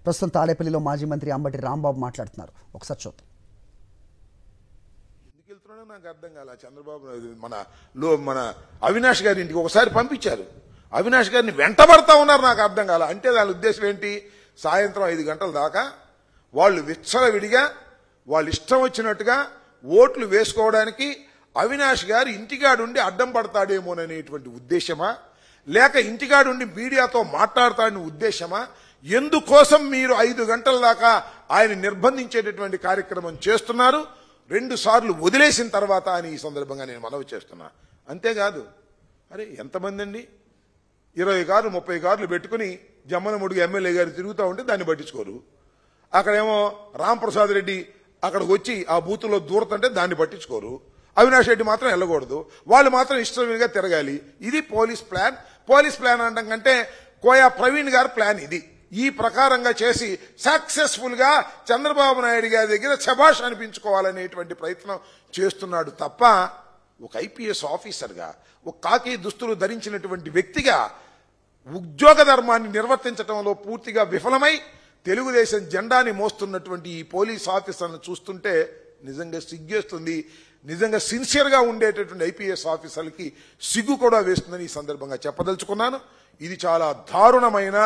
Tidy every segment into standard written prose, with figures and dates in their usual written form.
ప్రస్తుతం తాడేపల్లిలో మాజీ మంత్రి అంబటి రాంబాబు మాట్లాడుతున్నారు. ఒకసారి చూద్దాం. ఎందుకు వెళ్తున్నాడో నాకు అర్థం కాల. చంద్రబాబు మన అవినాష్ గారి ఇంటికి ఒకసారి పంపించారు. అవినాష్ గారిని వెంటబడతా ఉన్నారు. నాకు అర్థం కాల. అంటే దాని ఉద్దేశం ఏంటి? సాయంత్రం 5 గంటల దాకా వాళ్ళు విచ్చలవిడిగా వాళ్ళు ఇష్టం వచ్చినట్టుగా ఓట్లు వేసుకోవడానికి అవినాష్ గారు ఇంటికాడుండి అడ్డం పడతాడేమోననేటువంటి ఉద్దేశమా, లేక ఇంటికాడుండి మీడియాతో మాట్లాడతాడని ఉద్దేశమా? ఎందుకోసం మీరు 5 గంటల దాకా ఆయన నిర్బంధించేటటువంటి కార్యక్రమం చేస్తున్నారు? 2 సార్లు వదిలేసిన తర్వాత అని ఈ సందర్భంగా నేను మనవి చేస్తున్నా. అంతేకాదు, అరే ఎంతమంది అండి, 20 కార్లు 30 కార్లు పెట్టుకుని జమ్మలమడుగు ఎమ్మెల్యే గారు తిరుగుతూ ఉంటే దాన్ని పట్టించుకోరు. అక్కడేమో రాంప్రసాద్ రెడ్డి అక్కడికి వచ్చి ఆ బూతులో దూరతంటే దాన్ని పట్టించుకోరు. అవినాష్ రెడ్డి మాత్రం వెళ్ళకూడదు, వాళ్ళు మాత్రం ఇష్టంగా తిరగాలి. ఇది పోలీస్ ప్లాన్. పోలీస్ ప్లాన్ అనడం కంటే కోయా ప్రవీణ్ గారి ప్లాన్ ఇది. ఈ ప్రకారంగా చేసి సక్సెస్ఫుల్ గా చంద్రబాబు నాయుడు గారి దగ్గర శభాష్ అనిపించుకోవాలనేటువంటి ప్రయత్నం చేస్తున్నాడు తప్ప ఒక ఐపీఎస్ ఆఫీసర్గా, ఒక కాకి దుస్తులు ధరించినటువంటి వ్యక్తిగా ఉద్యోగ ధర్మాన్ని నిర్వర్తించడంలో పూర్తిగా విఫలమై తెలుగుదేశం జెండాని మోస్తున్నటువంటి ఈ పోలీస్ ఆఫీసర్ను చూస్తుంటే నిజంగా సిగ్గేస్తుంది. నిజంగా సిన్సియర్గా ఉండేటటువంటి ఐపీఎస్ ఆఫీసర్లకి సిగ్గు కూడా వేస్తుందని ఈ సందర్భంగా చెప్పదలుచుకున్నాను. ఇది చాలా దారుణమైన,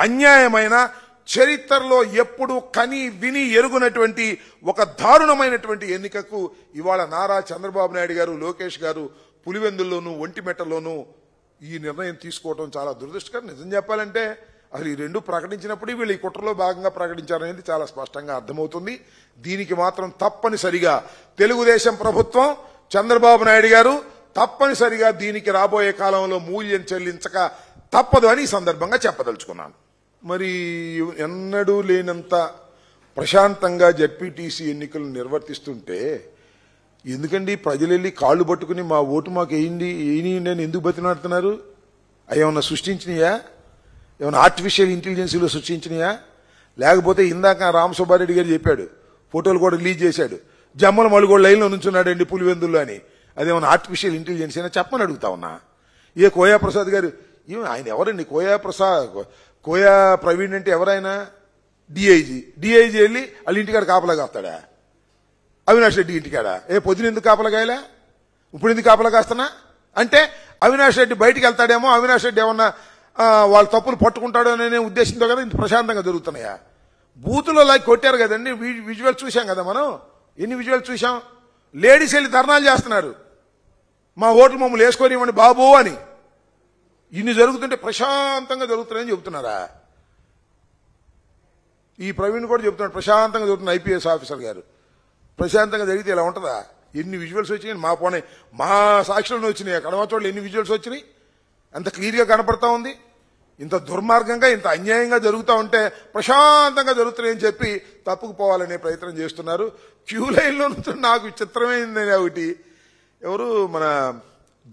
అన్యాయమైన, చరిత్రలో ఎప్పుడు కని విని ఎరుగునటువంటి ఒక దారుణమైనటువంటి ఎన్నికకు ఇవాళ నారా చంద్రబాబు నాయుడు గారు, లోకేష్ గారు పులివెందుల్లోనూ ఒంటిమెట్టలోనూ ఈ నిర్ణయం తీసుకోవడం చాలా దురదృష్టకరం. నిజం చెప్పాలంటే అసలు ఈ 2 ప్రకటించినప్పుడు వీళ్ళు ఈ కుట్రలో భాగంగా ప్రకటించారనేది చాలా స్పష్టంగా అర్థమవుతుంది. దీనికి మాత్రం తప్పనిసరిగా తెలుగుదేశం ప్రభుత్వం, చంద్రబాబు నాయుడు గారు తప్పనిసరిగా దీనికి రాబోయే కాలంలో మూల్యం చెల్లించక తప్పదు అని ఈ సందర్భంగా చెప్పదలుచుకున్నాను. మరి ఎన్నడూ లేనంత ప్రశాంతంగా జడ్పీటీసీ ఎన్నికలు నిర్వర్తిస్తుంటే ఎందుకండి ప్రజలు వెళ్ళి కాళ్ళు పట్టుకుని మా ఓటు మాకు వేయండి అని ఎందుకు బతినాడుతున్నారు? అవి ఏమన్నా సృష్టించినాయా? ఏమైనా ఆర్టిఫిషియల్ ఇంటెలిజెన్సీలో సృష్టించినాయా? లేకపోతే ఇందాక రామసుబ్బారెడ్డి గారు చెప్పాడు, ఫోటోలు కూడా రిలీజ్ చేశాడు, జమ్మల మలుగోడు లైన్లో నుంచున్నాడండి పులివెందుల్లో అని. అదేమన్నా ఆర్టిఫిషియల్ ఇంటెలిజెన్స్ అయినా చెప్పని అడుగుతా ఉన్నా. ఏ కోయా ప్రసాద్ గారు, ఆయన ఎవరండి? కోయా ప్రవీణ్ అంటే ఎవరైనా? డిఐజీ వెళ్ళి వాళ్ళ ఇంటికాడ కాపలా కాస్తాడా? అవినాష్ రెడ్డి ఇంటికాడ పొద్దున ఎందుకు కాపలా కాయలే, ఇప్పుడు ఎందుకు కాపలా కాస్తున్నా అంటే అవినాష్ రెడ్డి బయటికి వెళ్తాడేమో, అవినాష్ రెడ్డి ఏమన్నా వాళ్ళ తప్పులు పట్టుకుంటాడు అనే ఉద్దేశంతో కదా ఇంత ప్రశాంతంగా జరుగుతున్నాయా? బూతులో లాగి కొట్టారు కదండి, విజువల్ చూసాం కదా మనం. ఎన్ని విజువల్ చూసాం? లేడీస్ వెళ్ళి ధర్నాలు చేస్తున్నారు, మా ఓట్లు మమ్మల్ని వేసుకొని ఇవ్వండి బాబు అని. ఇన్ని జరుగుతుంటే ప్రశాంతంగా జరుగుతున్నాయని చెబుతున్నారా? ఈ ప్రవీణ్ కూడా చెబుతున్నాడు ప్రశాంతంగా జరుగుతున్న ఐపీఎస్ ఆఫీసర్ గారు. ప్రశాంతంగా జరిగితే ఇలా ఉంటుందా? ఎన్ని విజువల్స్ వచ్చినాయి, మా సాక్షులను వచ్చినాయి, కడమ చోట్ల ఎన్ని విజువల్స్ వచ్చినాయి, అంత క్లియర్గా కనపడతా ఉంది. ఇంత దుర్మార్గంగా, ఇంత అన్యాయంగా జరుగుతూ ఉంటే ప్రశాంతంగా జరుగుతున్నాయని చెప్పి తప్పుకుపోవాలనే ప్రయత్నం చేస్తున్నారు. క్యూ లైన్లో నుంచి నాకు చిత్రమైంది ఒకటి, ఎవరు మన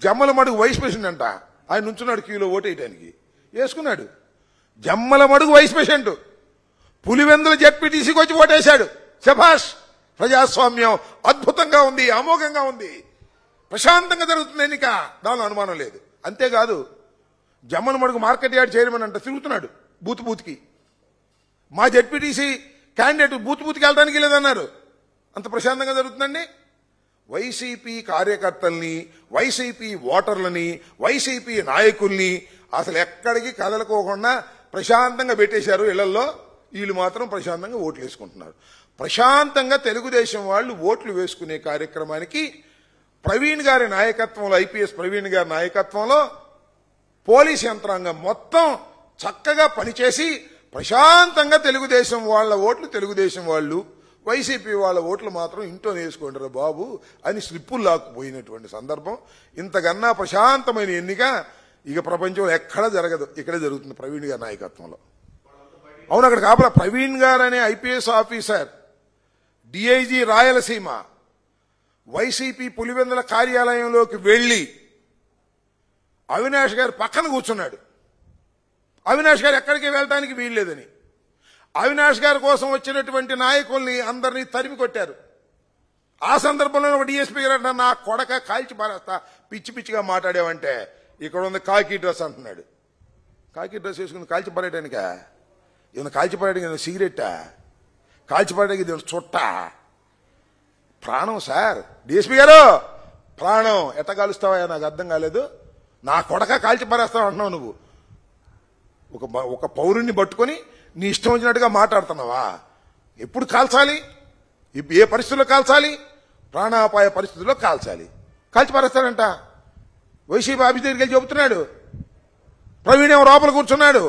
జమ్మలమడుగు వైస్ ప్రెసిడెంట్ అంట, ఆయన నుంచున్నాడు క్యూలో ఓటు వేయడానికి, వేసుకున్నాడు. జమ్మలమడుగు వైస్ ప్రెసిడెంట్ పులివెందుల జెడ్పీటీసీకి వచ్చి ఓటేశాడు. శభాష్, ప్రజాస్వామ్యం అద్భుతంగా ఉంది, అమోఘంగా ఉంది, ప్రశాంతంగా జరుగుతుంది ఎన్నిక, దానిలో అనుమానం లేదు. అంతేకాదు జమ్మలమడుగు మార్కెట్ యార్డ్ చైర్మన్ అంట తిరుగుతున్నాడు బూత్కి. మా జెడ్పీటీసీ క్యాండిడేట్ బూత్కి వెళ్ళడానికి లేదన్నారు. అంత ప్రశాంతంగా జరుగుతుందండి. వైసీపీ కార్యకర్తల్ని, వైసీపీ ఓటర్లని, వైసీపీ నాయకుల్ని అసలు ఎక్కడికి కదలకోకుండా ప్రశాంతంగా పెట్టేశారు ఇళ్లలో. వీళ్ళు మాత్రం ప్రశాంతంగా ఓట్లు వేసుకుంటున్నారు. ప్రశాంతంగా తెలుగుదేశం వాళ్ళు ఓట్లు వేసుకునే కార్యక్రమానికి ప్రవీణ్ గారి నాయకత్వంలో, ఐపీఎస్ ప్రవీణ్ గారి నాయకత్వంలో పోలీస్ యంత్రాంగం మొత్తం చక్కగా పనిచేసి ప్రశాంతంగా తెలుగుదేశం వాళ్ళ ఓట్లు తెలుగుదేశం వాళ్ళు, వైసీపీ వాళ్ళ ఓట్లు మాత్రం ఇంట్లో వేసుకుంటారు బాబు అని స్లిప్పులు లాక్కుపోయినటువంటి సందర్భం. ఇంతకన్నా ప్రశాంతమైన ఎన్నిక ఇక ప్రపంచంలో ఎక్కడా జరగదు, ఇక్కడే జరుగుతుంది ప్రవీణ్ గారి నాయకత్వంలో. అవును, అక్కడ కాపలా ప్రవీణ్ గారు అనే IPS officer, DIG Rayalaseema, YCP Pulivendula కార్యాలయంలోకి వెళ్లి అవినాష్ గారు పక్కన కూర్చున్నాడు. అవినాష్ గారు ఎక్కడికి వెళ్ళడానికి వీల్లేదని అవినాష్ గారి కోసం వచ్చినటువంటి నాయకుల్ని అందరినీ తరిమి కొట్టారు. ఆ సందర్భంలో ఒక డిఎస్పీ గారు నా కొడక కాల్చి పారేస్తా పిచ్చి పిచ్చిగా మాట్లాడావంటే ఇక్కడ ఉంది కాకి డ్రెస్ అంటున్నాడు. కాకి డ్రెస్ వేసుకుని కాల్చి పారేయడానికా? ఏమైనా కాల్చిపాడేది ఏమైనా సిగరెట్టా, కాల్చిపాడేది ఏమైనా చుట్టా? ప్రాణం సార్. డిఎస్పీ గారు, ప్రాణం ఎట్ట కాలుస్తావా? నాకు అర్థం కాలేదు. నా కొడక కాల్చి పారేస్తావు అంటున్నావు నువ్వు. ఒక పౌరుణ్ణి పట్టుకొని నీ ఇష్టం వచ్చినట్టుగా మాట్లాడుతున్నావా? ఎప్పుడు కాల్చాలి? ఏ పరిస్థితుల్లో కాల్చాలి? ప్రాణాపాయ పరిస్థితుల్లో కాల్చాలి. కాల్చి పారేస్తాడంట. వైసీపీ ఆఫీస్ దగ్గరికి వెళ్ళి చెబుతున్నాడు. ప్రవీణ్ ఏమో లోపల కూర్చున్నాడు,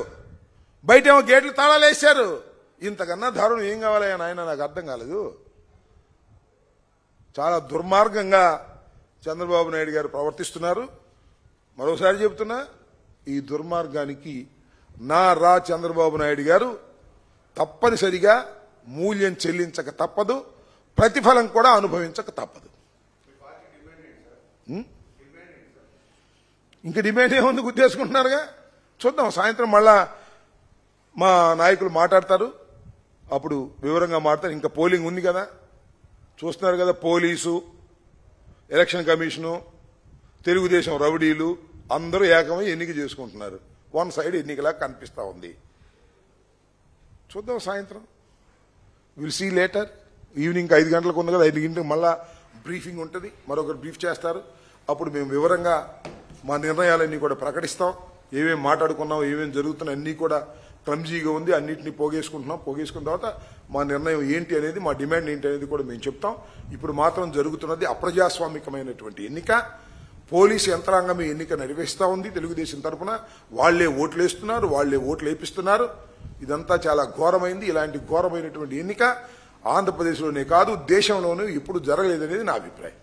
బయట ఏమో గేట్లు తాళాలు వేశారు. ఇంతకన్నా దారుణం ఏం కావాలయ్యా నాయన? నాకు అర్థం కాలేదు. చాలా దుర్మార్గంగా చంద్రబాబు నాయుడు గారు ప్రవర్తిస్తున్నారు. మరోసారి చెబుతున్నా, ఈ దుర్మార్గానికి రా చంద్రబాబు నాయుడు గారు తప్పనిసరిగా మూల్యం చెల్లించక తప్పదు, ప్రతిఫలం కూడా అనుభవించక తప్పదు. ఇంక డిమాండ్ ఏముంది? గుర్తేసుకుంటున్నారుగా. చూద్దాం, సాయంత్రం మళ్ళా మా నాయకులు మాట్లాడతారు, అప్పుడు వివరంగా మాట్లాడతారు. ఇంకా పోలింగ్ ఉంది కదా, చూస్తున్నారు కదా. పోలీసు, ఎలక్షన్ కమిషను, తెలుగుదేశం రౌడీలు అందరూ ఏకమై ఎన్నిక చేసుకుంటున్నారు. వన్ సైడ్ ఎన్నికలా కనిపిస్తా ఉంది. చూద్దాం సాయంత్రం. Will see later. ఈవినింగ్ 5 గంటలకు ఉంది కదా, 5 గంటలకు మళ్ళా బ్రీఫింగ్ ఉంటుంది, మరొకరు బ్రీఫ్ చేస్తారు. అప్పుడు మేము వివరంగా మా నిర్ణయాలన్నీ కూడా ప్రకటిస్తాం. ఏమేమి మాట్లాడుకున్నాం, ఏమేమి జరుగుతున్నాయి అన్నీ కూడా క్లమ్జీగా ఉంది, అన్నింటినీ పోగేసుకుంటున్నాం. పోగేసుకున్న తర్వాత మా నిర్ణయం ఏంటి అనేది, మా డిమాండ్ ఏంటి అనేది కూడా మేము చెప్తాం. ఇప్పుడు మాత్రం జరుగుతున్నది అప్రజాస్వామికమైనటువంటి ఎన్నిక. పోలీసు యంత్రాంగం ఈ ఎన్నిక నిర్వహిస్తూ ఉంది తెలుగుదేశం తరఫున. వాళ్లే ఓట్లు వేస్తున్నారు, వాళ్లే ఓట్లు వేపిస్తున్నారు. ఇదంతా చాలా ఘోరమైంది. ఇలాంటి ఘోరమైనటువంటి ఎన్నిక ఆంధ్రప్రదేశ్లోనే కాదు, దేశంలోనూ ఎప్పుడు జరగలేదనేది నా అభిప్రాయం.